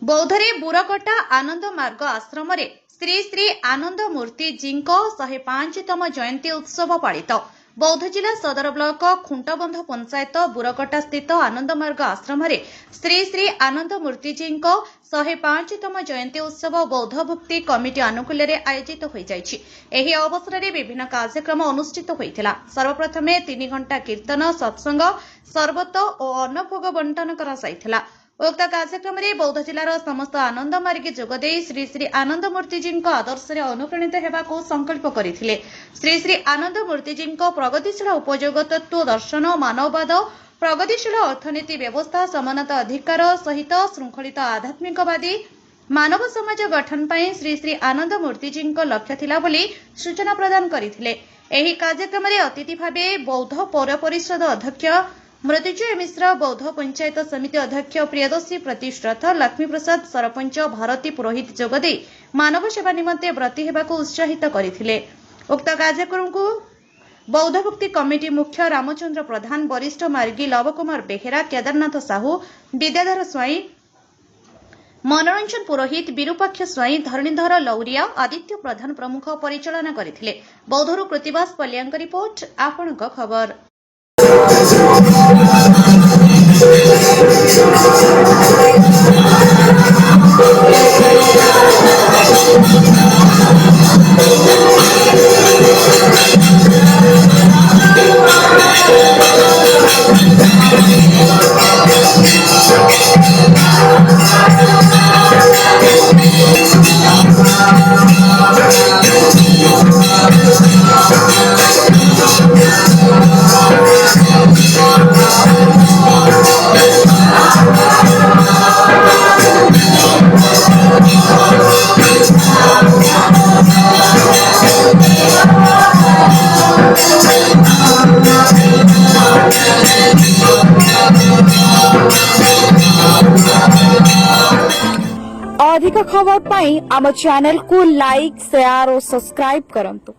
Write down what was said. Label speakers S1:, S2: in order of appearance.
S1: बौद्धरे बुरकटा आनंद मार्ग आश्रम श्री श्री आनंद मूर्ति जी 105तम जयंती उत्सव पालित। बौद्ध जिला सदर ब्लॉक खुंटबंध पंचायत बुरकटा स्थित आनंद मार्ग आश्रम श्री श्री आनंद मूर्ति जी 105तम जयंती उत्सव बौद्ध भक्ति कमिटी आनुकूल्य आयोजित हो जायछि। एही अवसर में विभिन्न कार्यक्रम अनुष्ठित होइथिला। सर्वप्रथम 3 घंटा कीर्तन सत्संग सर्बत और अन्नभोग बंटन करा जायथिला। उक्त कार्यक्रम में बौद्ध जिलार समस्त आनंद मार्गी जोगदे श्री श्री आनंद मूर्ति जी आदर्श अनुप्राणित होगा संकल्प करथिले। श्री श्री आनंद मूर्ति जी प्रगतिशील उपयोग तत्व दर्शन मानववाद प्रगतिशील अर्थनीति व्यवस्था समानता अधिकार सहित श्रृंखलित आध्यात्मिकवादी मानव समाज गठन पर श्री श्री आनंद मूर्ति जी लक्ष्य थिला बोली सूचना प्रदान करथिले। एही कार्यक्रम में अतिथि भावे बौद्ध पौर परिषद अध्यक्ष मृत्युंजय मिश्र बौद्ध पंचायत समिति अध्यक्ष प्रियदर्शी प्रतिष्ठाता लक्ष्मी प्रसाद सरपंच भारती पुरोहित जोगदे मानव सेवा निमंते व्रती हेबाकु उत्साहित करथिले। उक्त कार्यक्रम को बौद्ध भक्ति कमिटी मुख्य रामचंद्र प्रधान वरिष्ठ मार्गी लव कुमार बेहेरा केदारनाथ साहू विद्याधर स्वाई मनोरंजन पुरोहित विरूपाक्ष स्वाई धरणीधर लौरिया आदित्य प्रधान प्रमुख परिचालना करथिले। बौद्धरू कृतिवास पलियांक रिपोर्ट आपणक खबर।
S2: अधिक खबर पाई आम चैनल को लाइक शेयर और सब्सक्राइब करंतु।